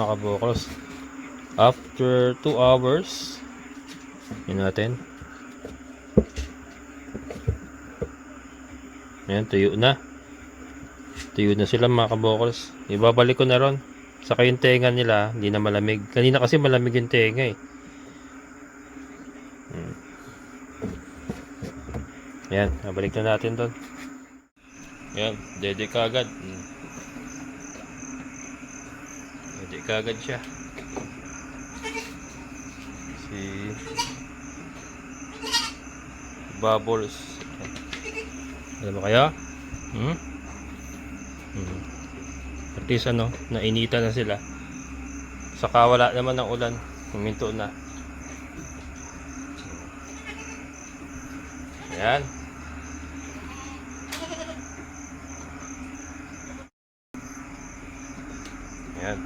mga kabokals. After 2 hours, yun natin. Ayan, tuyo na. Tuyo na sila mga kabokals. Ibabalik ko na ron. Saka yung tenga nila, hindi na malamig. Kanina kasi malamig yung tenga eh. Ayan, nabalik na natin doon. Ayan, dede ka agad. Dede ka agad siya. Si Bubbles. Alam mo kaya? At least nainita na sila. Saka wala naman ng ulan. Huminto na. Ayan. Ayan.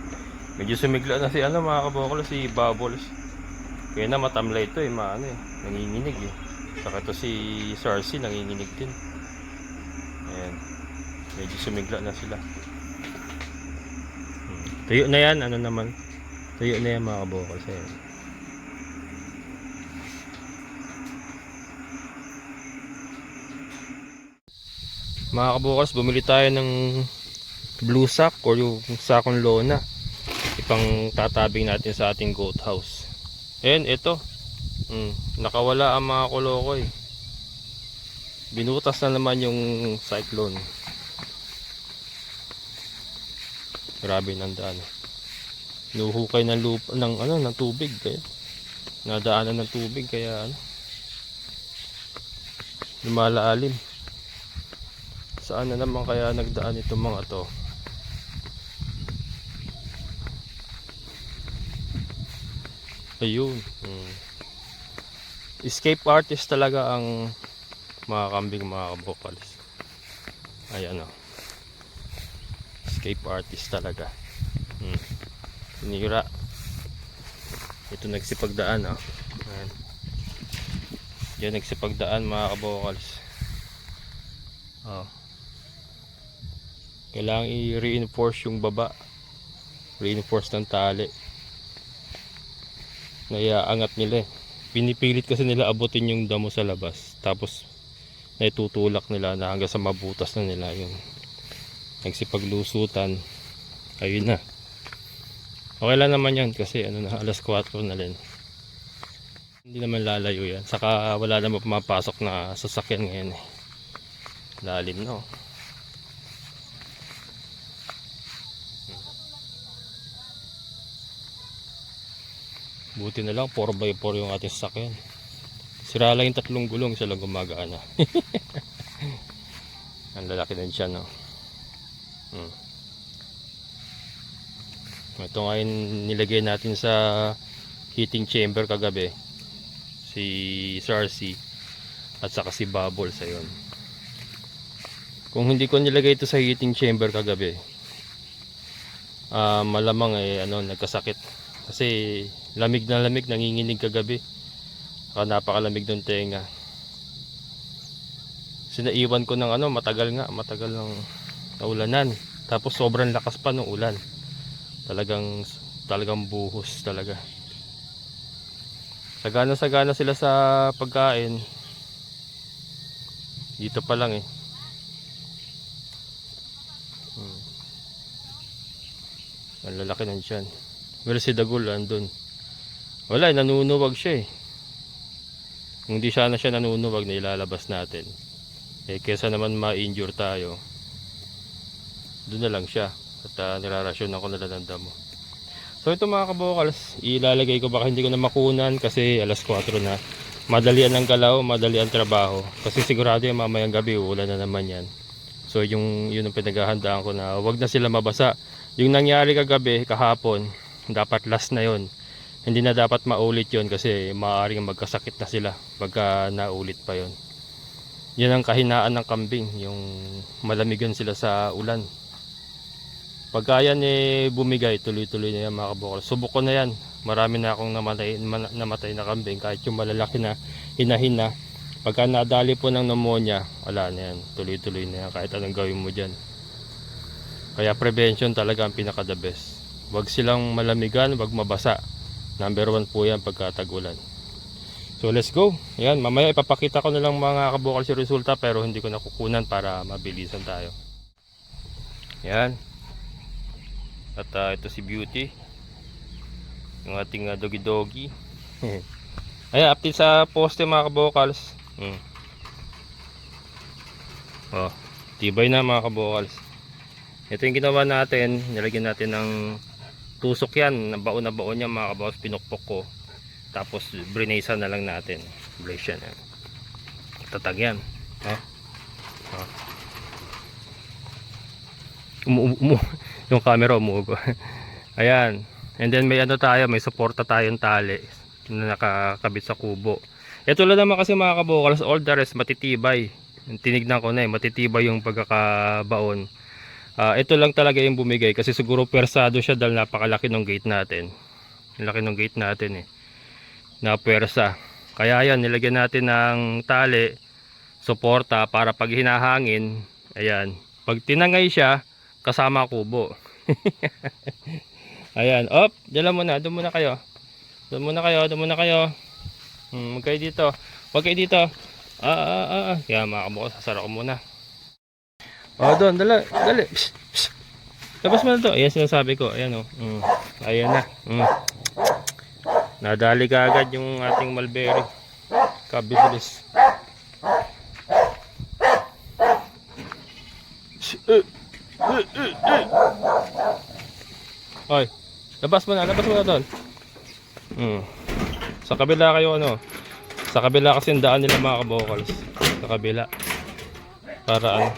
Medyo sumigla na si mga kabokol, si Bubbles. Kaya na matamlay ito nanginginig eh. Saka ito si Sarsi nanginginig din. Ayan. Medyo sumigla na sila. Tuyo na yan, tuyo na yan mga kabokol. Ayan. Mga kabokals, bumili tayo ng blue sack or yung sakong lona. Ipang tatabing natin sa ating goat house. Ayan, ito. Nakawala ang mga kolokoy. Binutas na naman yung cyclone. Grabe ng daan. Nuhukay ng lupa ng tubig kaya nadaanan ng tubig kaya lumalalim. Saan na naman kaya nagdaan itong mga to? Ayun. Escape artist talaga ang mga kambing, mga kabokals. Ayan escape artist talaga. Sinira. Ito nagsipagdaan Ayan. Yan nagsipagdaan mga kabokals. Kailangan i-reinforce yung baba. Reinforce ng tali. Naiaangat nila eh. Pinipilit kasi nila abutin yung damo sa labas. Tapos naitutulak nila na hanggang sa mabutas na nila yung nagsipaglusutan. Ayun na. Okay lang naman yan kasi alas 4 na rin. Hindi naman lalayo yan. Saka wala naman pumapasok na sasakyan ngayon eh. Lalim no. Buti na lang 4x4 yung ating sasakyan. Sira lang yung 3 gulong, isa lang gumagana. Ang lalaki din siya Ito nga yung nilagay natin sa heating chamber kagabi. Si Sarsi at saka si Bubbles ayun. Kung hindi ko nilagay ito sa heating chamber kagabi, malamang nagkasakit. Kasi lamig na lamig, nanginginig kagabi. Napakalamig ng tenga. Sinaiwan ko ng matagal ng naulanan. Tapos sobrang lakas pa ng ulan. Talagang buhos talaga. Sagana sila sa pagkain. Dito pa lang eh. Ang lalaki ng tiyan. Pero si Dagul andun. Wala, nanunuwag siya eh. Kung di sana siya nanunuwag na ilalabas natin. Kesa naman ma-injure tayo. Doon na lang siya. At nirarasyon ako na ng damo. So ito mga kabokals, ilalagay ko baka hindi ko na makunan kasi alas 4 na. Madalian ang galaw, madalian trabaho. Kasi sigurado yung mamayang gabi uulan na naman yan. So yun ang pinaghahandaan ko na wag na sila mabasa. Yung nangyari kagabi, kahapon, dapat last na yon. Hindi na dapat maulit yon kasi maaaring magkasakit na sila pagka naulit pa yon. Yan ang kahinaan ng kambing, yung malamigan sila sa ulan. Pagka yan bumigay, tuloy-tuloy na yan mga kabokal. Subok ko na yan. Marami na akong namatay na kambing kahit yung malalaki na hinahin na. Pagka nadali po ng pneumonia, wala na yan. Tuloy-tuloy na yan kahit anong gawin mo dyan. Kaya prevention talaga ang pinaka the best. Huwag silang malamigan, huwag mabasa. Number 1 po yan pagka tag-ulan. So let's go. Yan, mamaya ipapakita ko na lang mga kabukals yung resulta, pero hindi ko nakukunan para mabilisan tayo. Yan. At ito si Beauty, yung ating doggy doggy. Ayan, update sa poste mga kabukals. Oh, tibay na mga kabukals. Ito yung ginawa natin, nilagyan natin ng tusok yan, baon na baon yan mga kabukals, pinukpok ko. Tapos brinesa na lang natin. Blaze yan. Tatag yan. Yung camera umuugo. Ayan. And then may ano tayo, may suporta tayong tali na nakakabit sa kubo. Ito lang naman kasi mga kabukals, all the rest matitibay. Tinignan ko na matitibay yung pagkakabaon. Ito lang talaga yung bumigay kasi siguro persado siya dahil napakalaki ng gate natin. Yung laki ng gate natin na pwersa. Kaya yan, nilagyan natin ng tali, suporta para pag hinahangin, ayan, pag tinangay siya, kasama kubo. Ayan, op, dala muna, doon muna kayo. Doon muna kayo. Huwag kayo dito. Kaya mga kabukals, sasara ko muna. Doon, dali. Psst, psst. Labas mo na to. Ayan sinasabi ko. Ayan Ayan na. Nadali ka agad yung ating mulberry. Kabibilis. Oy, labas mo na doon. Sa kabila kayo Sa kabila kasi ang daan nila mga kabukals. Sa kabila. Para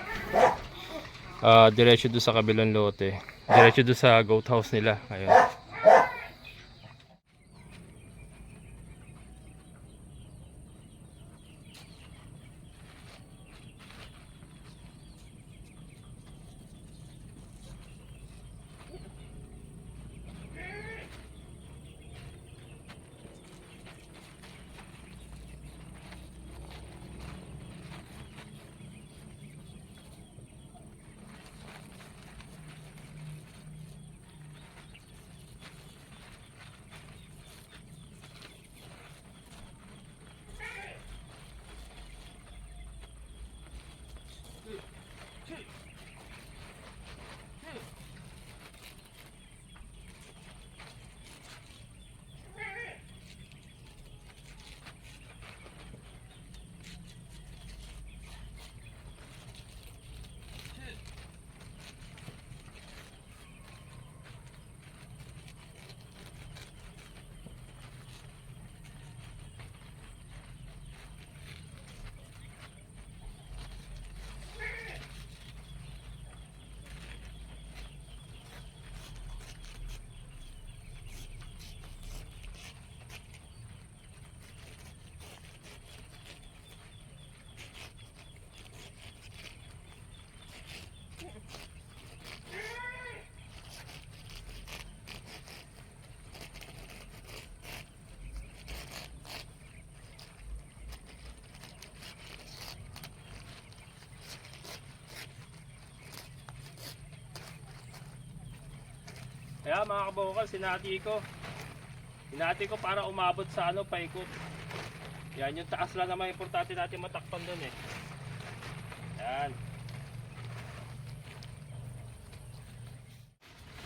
diretso doon sa kabilang lote. Diretso doon sa goat house nila. Ayun. Kaya mga kabukals, hinati ko para umabot sa paikot. Yan, yung taas lang naman importante natin matakpan doon Yan.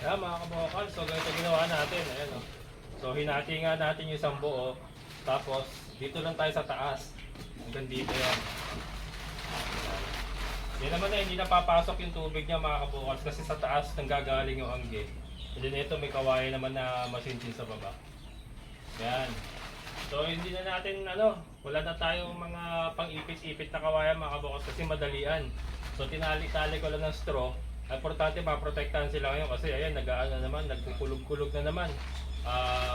Kaya mga kabukals, so ganito ginawa natin. Ayan So hinati nga natin yung isang buo. Tapos dito lang tayo sa taas. Hanggang dito yan. Yan naman hindi napapasok yung tubig niya mga kabukals kasi sa taas nanggagaling yung angge. And then ito may kawayan naman na masinsin sa baba. Yan. So hindi na natin wala na tayong mga pang-ipit-ipit na kawayan mga kabukals kasi madalian. So tinali-tali ko lang ng straw. Importante maprotektahan sila ngayon kasi ayan nagkukulog-kulog na naman.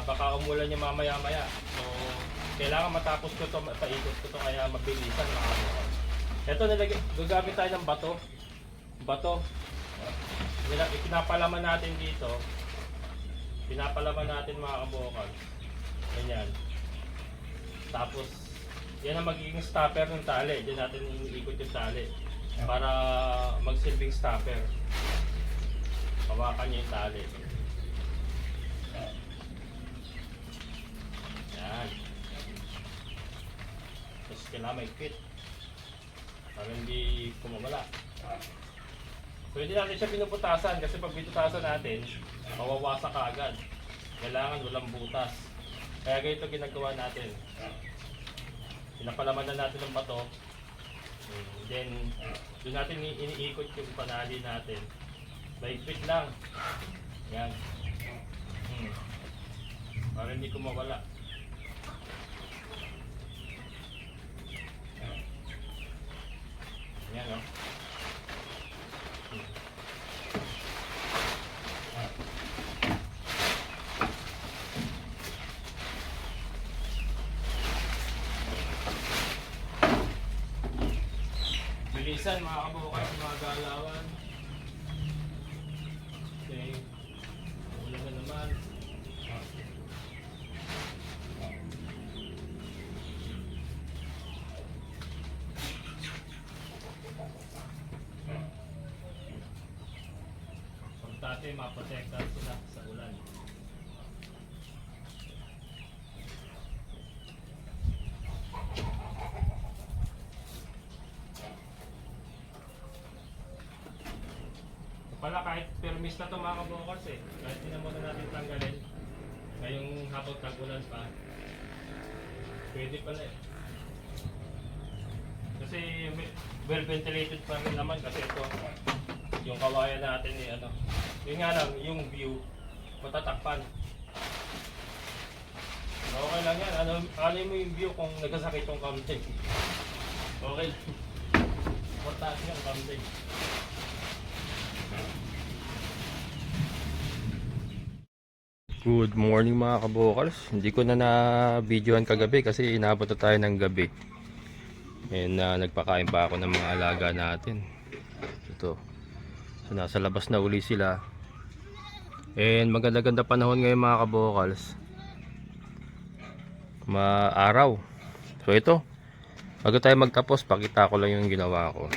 Baka umulan niya mamaya-maya. So kailangan matapos ko to, paikot ko to kaya mabilisan mga kabukals. Ito gagamit tayo ng bato. Pinapalaman natin dito. Pinapalaman natin mga kabukals. Ganyan. Tapos yan ang magiging stopper ng tali. Diyan natin iikot yung tali para magsilbing stopper. Hawakan niya yung tali. Yan. Tapos kailangan may fit. Para hindi kumawala. Pwede natin siya pinuputasan kasi pag pinuputasan natin, mawawasak ka agad. Kailangan walang butas. Kaya ganito ginagawa natin. Pinapalaman na natin ng bato. Then, doon natin iniikot yung panali natin. Mahigpit lang. Yan. Para hindi kumawala. Yan o. Bilisan mga kabukay, mga galawan. Okay. Ulan na naman. Importante maprotektahan sila sa ulan. Pala kahit permis na ito mga kabukals eh. Kahit hindi na muna natin tanggalin. Ngayong hapon tag-ulan pa. Pwede pala eh. Kasi well ventilated pa rin naman kasi ito yung kawayan natin eh ano. Yun nga lang, yung view matatakpan. Okay lang yan. Ano mo yung view kung nagkasakit yung kamsig. Okay. Importante yung kamsig. Good morning mga kabukals. Hindi ko na videoan kagabi kasi inabot na tayo ng gabi. And nagpakain pa ako ng mga alaga natin. Ito. So nasa labas na uli sila. And maganda-ganda panahon ngayon mga kabukals. Maaraw. So ito. Bago tayo magtapos, pakita ko lang yung ginawa ko.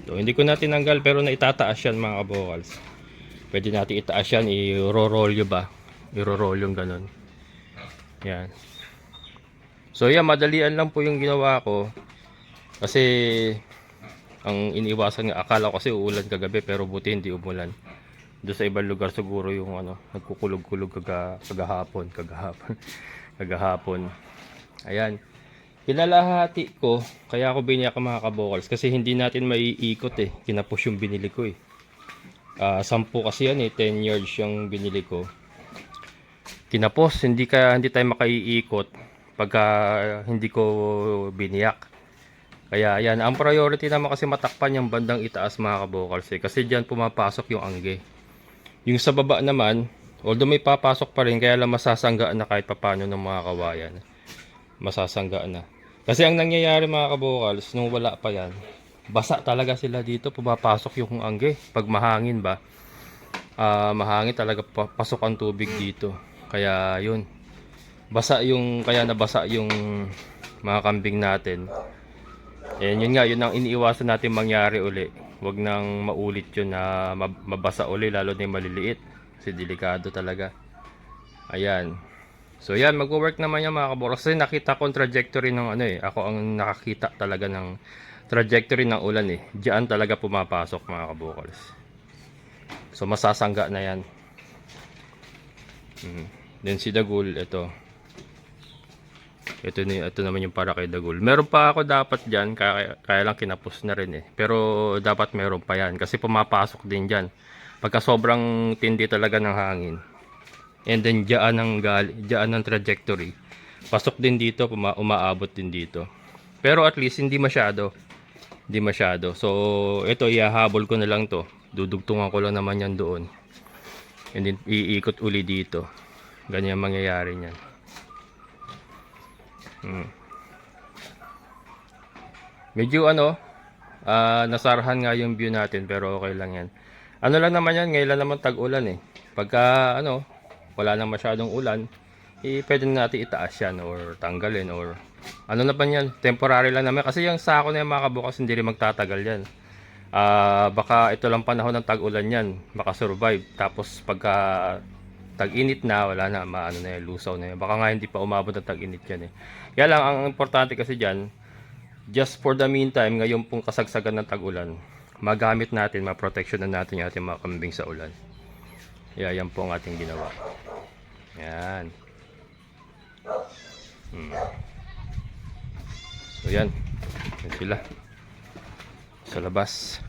So hindi ko na tinanggal pero naitataas yan mga kabukals. Pwede natin itaas yan, i-roll ba? I-roll yung ganun. Yan. So yan, madalian lang po yung ginawa ko. Kasi ang iniiwasan nga, akala ko kasi uulan kagabi pero buti hindi umulan. Doon sa ibang lugar siguro yung ano, nagkukulog-kulog kagahapon. Ayan. Pinalahati ko, kaya ako biniyak mga kabokals kasi hindi natin maiikot eh. Kinapos yung binili ko eh. 10 kasi yan eh, 10 yards yung binili ko. Kinapos, hindi tayo makaiikot pagka hindi ko biniyak. Kaya yan, ang priority naman kasi matakpan yung bandang itaas mga kabokals eh, kasi diyan pumapasok yung angge. Yung sa baba naman, although may papasok pa rin, kaya lang masasanggaan na kahit papano ng mga kawayan. Masasanggaan na. Kasi ang nangyayari mga kabokals, nung wala pa yan, basa talaga sila dito, pumapasok yung angge. Pag mahangin ba, mahangin talaga pasok ang tubig dito. Kaya yun, kaya nabasa yung mga kambing natin. And yun nga, yun ang iniiwasan natin mangyari uli. Huwag nang maulit yun na mabasa uli, lalo na yung maliliit. Kasi delikado talaga. Ayan. So yan, mag-work naman yan mga kabokals. Kasi nakita ko ang trajectory ng ano eh. Ako ang nakakita talaga ng trajectory ng ulan eh. Diyan talaga pumapasok mga kabokals. So masasangga na yan. Then si Dagul, ito naman yung para kay Dagul. Meron pa ako dapat dyan, kaya lang kinapos na rin eh. Pero dapat meron pa yan kasi pumapasok din dyan pagka sobrang tindi talaga ng hangin. And then diyan ng trajectory, pasok din dito, umaabot din dito. Pero at least hindi masyado. So ito, ihahabol ko na lang to. Dudugtungan ko lang naman yan doon. And then iikot uli dito. Ganyan mangyayari niyan. Medyo nasarahan nga yung view natin pero okay lang yan. Ano lang naman yan, ngayon lang naman tag-ulan eh. Pagka wala nang masyadong ulan, pwede natin itaas yan or tanggalin or ano na ba yan, temporary lang naman kasi yung sako na yan mga kabukas hindi rin magtatagal yan. Baka ito lang panahon ng tag-ulan yan, makasurvive. Tapos pagka tag-init na, wala na, maano na yan, lusaw na yan. Baka nga hindi pa umabot ng tag-init yan eh. Kaya lang, ang importante kasi dyan, just for the meantime, ngayon pong kasagsagan ng tag-ulan, magamit natin, ma-protection na natin yung ating mga kambing sa ulan. Kaya yan po ang ating ginawa. Yan. So yan. Yan sila. Sa labas.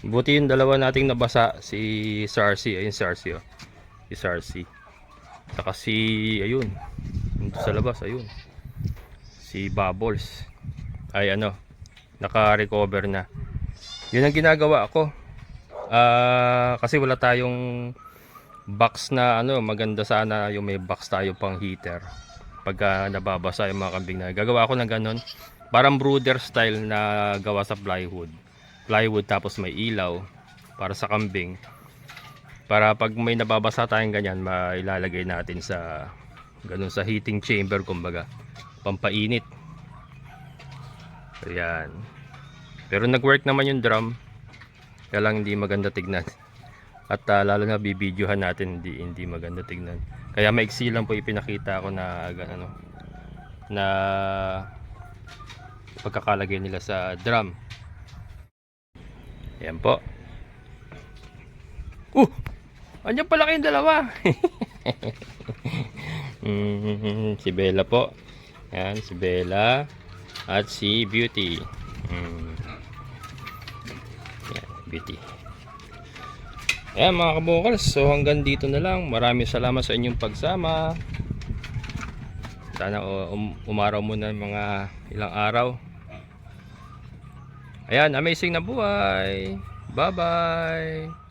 Buti yung dalawa nating nabasa. Si Sarsi. Ayun si Sarsi oh. Si Sarsi. Saka si ayun. Sa labas. Ayun. Si Bubbles. Ay ano. Naka-recover na. Yun ang ginagawa ko. Kasi wala tayong box na ano. Maganda sana yung may box tayo pang heater. Pagka nababasa yung mga kambing na. Gagawa ako ng ganon. Parang brooder style na gawa sa plywood. Plywood tapos may ilaw para sa kambing. Para pag may nababasa tayong ganyan, mailalagay natin sa ganun sa heating chamber kumbaga. Pampainit. Ayan. Pero nag-work naman yung drum. Kaya lang hindi maganda tignan. At lalo na bibidyohan natin hindi maganda tignan. Kaya maiksi lang po ipinakita ko na ano na pagkakalagay nila sa drum. Ayan po. Andiyan pala kayong dalawa. Si Bella po. Ayan, si Bella at si Beauty. Ayan, Beauty. Ayan mga kabukals, so hanggang dito na lang. Maraming salamat sa inyong pagsama. Sana umaraw muna mga ilang araw. Ayan, amazing na buhay. Bye bye.